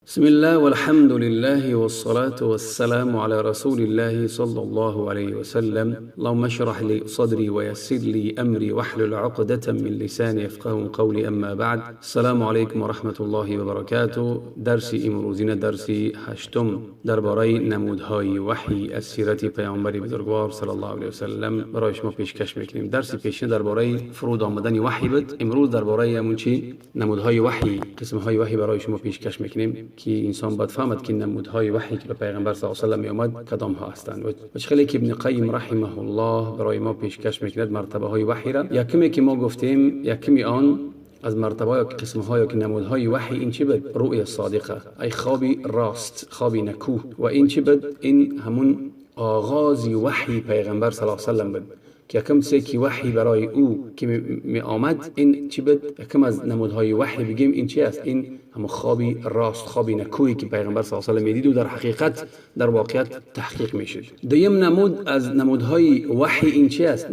بسم الله والحمد لله والصلاة والسلام على رسول الله صلى الله عليه وسلم. اللهم اشرح لي صدري ويسر لي أمري واحلل عقدة من لساني يفقهوا قولي. اما بعد، السلام عليكم ورحمة الله وبركاته. درس امروزین درس هشتم درباره نمودهای وحی از سیرت پیامبر بزرگوار صلی الله علیه وسلم برای شما پیشکش میکنیم. درس پیشین درباره فرود آمدن وحی بود. امروز درباره همون چی نمودهای وحی، قسمهای وحی برای شما پیشکش میکنیم که انسان باید فهمد که نمودهای وحی که به پیغمبر صلی الله علیه و آله می آمد کدام ها هستند. و چخیلی که ابن قیم رحمه الله برای ما پیشکش میکند مرتبه های وحی را. یکمی که ما گفتیم، یکمی آن از مرتبه یا قسم های که نمودهای وحی این چی بود؟ رؤیا صادقه، ای خوابی راست، خوابی نکو. و این چی بود؟ این همون آغاز وحی پیغمبر صلی الله علیه و آله بود که یکم سه کی وحی برای او که می آمد این چی بود؟ یکم از نمودهای وحی بگیم این چی است؟ این همون خوابی راست، خوابی نکویی که پیغمبر صلی الله علیه و آله میدید و در حقیقت در واقعیت تحقیق میشد. دویم نمود از نمودهای وحی این چی است؟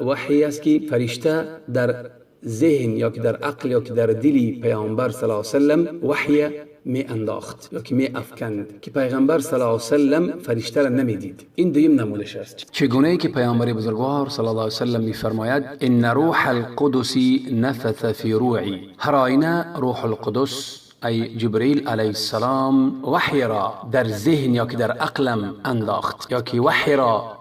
وحی است که فرشته در ذهن یا که در عقل یا که در دلی پیامبر صلی الله علیه و آله وحی می انداخت یا که می افکند که پیغمبر صلی الله علیه و سلم فرشته را نمیدید. این دویم نمودش است. چگونه ای که پیامبر بزرگوار صلی الله علیه و سلم میفرماید ان روح القدس نفث فی روعی، هر آینه روح القدس ای جبریل علیه السلام وحی را در ذهن یا که در عقلم انداخت، یا که وحی را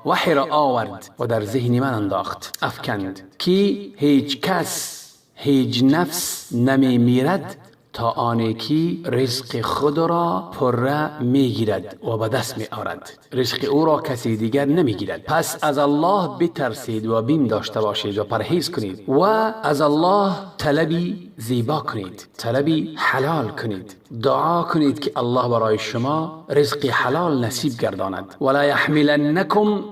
آورد و در ذهن من انداخت، افکند که هیچ کس، هیچ نفس نمی میرد تا آنی که رزق خود را پره میگیرد و به دست می آورد. رزق او را کسی دیگر نمیگیرد. پس از الله بترسید و بیم داشته باشید و پرهیز کنید و از الله طلبی زیبا کنید، طلبی حلال کنید، دعا کنید که الله برای شما رزق حلال نصیب گرداند. ولا یحملنکم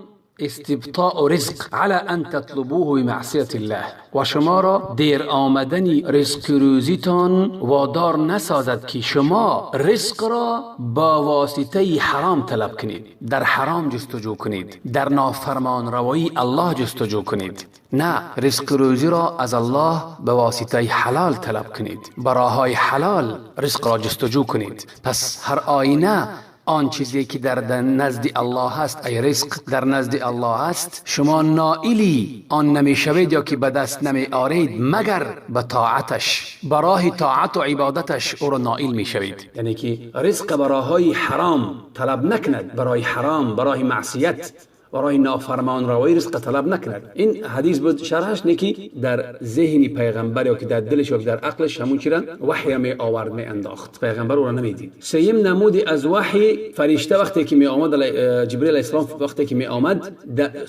استبطاء رزق على ان تطلبوه بمعصیت الله، و شما را دیر آمدنی رزق روزیتان وادار نسازد که شما رزق را با واسطه حرام طلب کنید، در حرام جستجو کنید، در نافرمان روایی الله جستجو کنید. نه، رزق روزی را از الله به واسطه حلال طلب کنید، براهای حلال رزق را جستجو کنید. پس هر آینه آن چیزی که در نزد الله هست، ای رزق در نزد الله هست، شما نائلی آن نمی شوید یا که به دست نمی آرید مگر به طاعتش، برای طاعت و عبادتش او را نائل می شوید. یعنی که رزق براهای حرام طلب نکند، برای حرام، برای معصیت، برای نافرمان روایی رزق طلب نکند. این حدیث بود شرحش نکی در ذهن پیغمبر یا که در دلش یا در عقلش همون چیرا وحی می آورد، می انداخت، پیغمبر او را نمیدید. سوم نمودی از وحی، فرشته وقتی که می آمد، جبرئیل علیه السلام وقتی که می آمد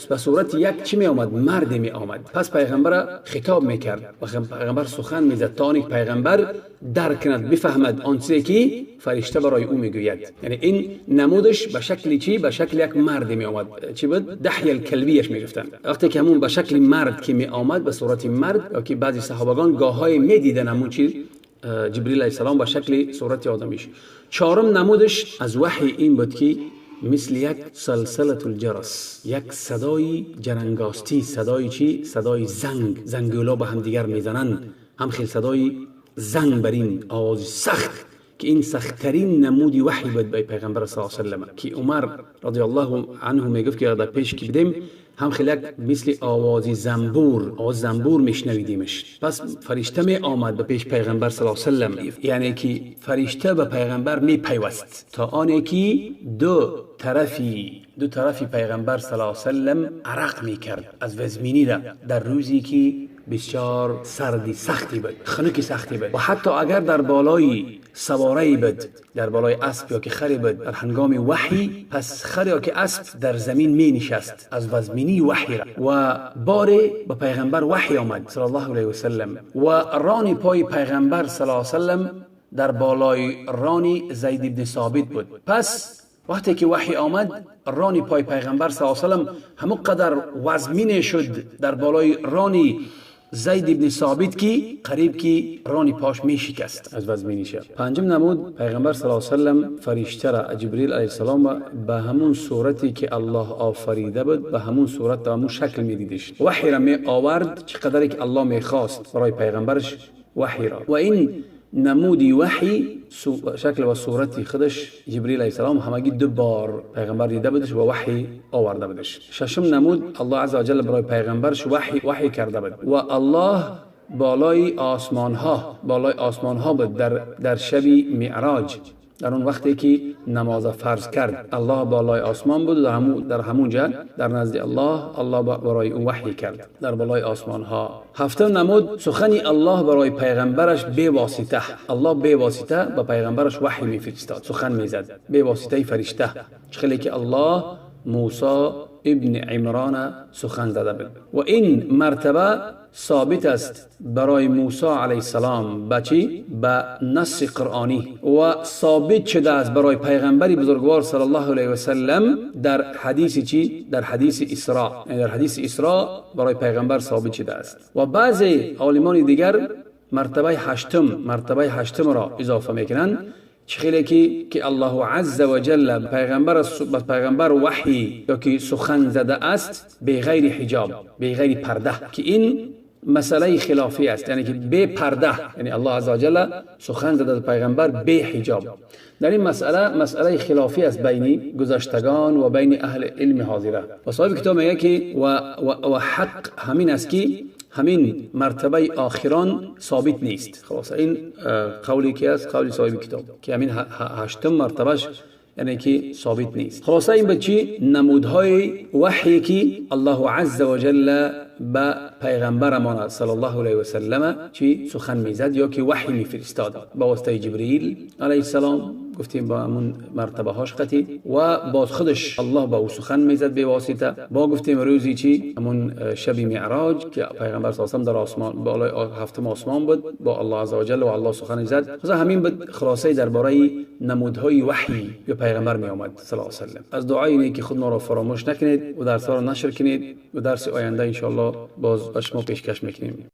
به صورت یک چی می آمد؟ مرد می آمد. پس پیغمبر خطاب می کرد و پیغمبر سخن می زد تا آنکه پیغمبر درک کند، بفهمد آن چیزی که فرشته برای او میگوید. یعنی این نمودش به شکل چی؟ به شکل یک مرد می آمد. چی بود؟ دحیه الکلبیش میگفتن. وقتی که همون به شکل مرد که می آمد، به صورت مرد، یا که بعضی صحابگان گاههای میدیدن همون چی جبریل علیه السلام به شکل صورت آدمیش. چهارم نمودش از وحی این بود که مثل یک سلسله الجرس، یک صدای جرنگاستی، صدای چی؟ صدای زنگولا به هم دیگر میزنند، هم خیلی صدای زنگ برین، آواز سخت، که این سختترین نمودی وحی بود به پیغمبر صلی الله علیه و آله. که عمر رضی الله عنه میگفت که در پیش که بدیم هم خیلی مثل آواز زنبور میشنویدیمش. پس فرشته می آمد به پیش پیغمبر صلی الله علیه و آله، یعنی که فرشته به پیغمبر می پیوست تا آنی که دو طرفی پیغمبر صلی الله علیه و آله عرق میکرد از وزمینی را در روزی که بسیار سردی سختی بود، خنکی سختی بود. و حتی اگر در بالای سواره بود، در بالای اسب یا که خری بود در هنگام وحی، پس خر یا که اسب در زمین می نشست از وزمینی وحی را. و باره به پیغمبر وحی آمد صلی الله علیه و سلم و ران پای پیغمبر صلی الله علیه و سلم در بالای ران زید بن ثابت بود. پس وقتی که وحی آمد، ران پای پیغمبر صلی الله علیه و سلم همون قدر وزمین شد در بالای ران زید بن ثابت که قریب که ران پاش می شکست از وزمینیش. پنجم نمود پیغمبر صلی الله علیه و سلم فرشته را جبریل علیه السلام به همون صورتی که الله آفریده بود، به همون صورت و همون شکل می دیدش. وحی را می آورد چقدر که الله می خواست برای پیغمبرش وحی را. و این نمودی وحی شکل و صورتی خودش جبریل علیه السلام همگی 2 بار پیغمبر دیده بودش و وحی آورده بودش. ششم نمود الله عز و جل برای پیغمبرش وحی کرده بود و الله بالای آسمان ها بود در شب معراج، در اون وقتی که نماز فرض کرد. الله بالای آسمان بود و در همونجا در نزد الله برای اون وحی کرد در بالای آسمان ها. هفتم نمود سخنی الله برای پیغمبرش به واسطه. الله به واسطه به پیغمبرش وحی میفرستاد، سخن میزد به واسطه فرشته. خیلی که الله موسی ابن عمران سخن زده بود و این مرتبه ثابت است برای موسی علیه السلام به نص قرآنی و ثابت شده است برای پیغمبری بزرگوار صلی الله علیه و سلم در حدیث اسراء. در حدیث اسراء برای پیغمبر ثابت شده است و بعضی عالمان دیگر مرتبه هشتم را اضافه میکنند، خیلی که الله عز و جل پیغمبر وحی یا که سخن زده است به غیر حجاب، به غیر پرده، که این مسئله خلافی است، یعنی که به پرده، یعنی الله عز و جل سخن زده پیغمبر به حجاب. در این مسئله خلافی است بین گذشتگان و بین اهل علم حاضره و صاحب کتاب میگه که و حق همین است که همین مرتبه آخران ثابت نیست. خلاص این قولی که است قولی صاحب کتاب که همین هشتم مرتبهش یعنی که ثابت نیست. خلاصه این بچی نمودهای وحی که الله عز و جل به پیغمبرمان صلی الله علیه و سلم چی سخن میزد یا که وحی میفرستاد با واسطه جبریل علیه السلام، گفتیم با همون مرتبه هاش قطعی، و باز خودش الله با او سخن میزد به واسطه. با گفتیم روزی چی همون شب معراج که پیغمبر صلی الله علیه و در آسمان بالای هفتم آسمان بود با الله عز و جل و الله سخن زد. خلاص همین بود خلاصه درباره نمودهای وحی به پیغمبر می آمد صلی الله علیه و سلم. از دعای اینه که خود ما را فراموش نکنید و درس ها را نشر کنید و درس آینده ان شاء الله باز به شما پیشکش میکنیم.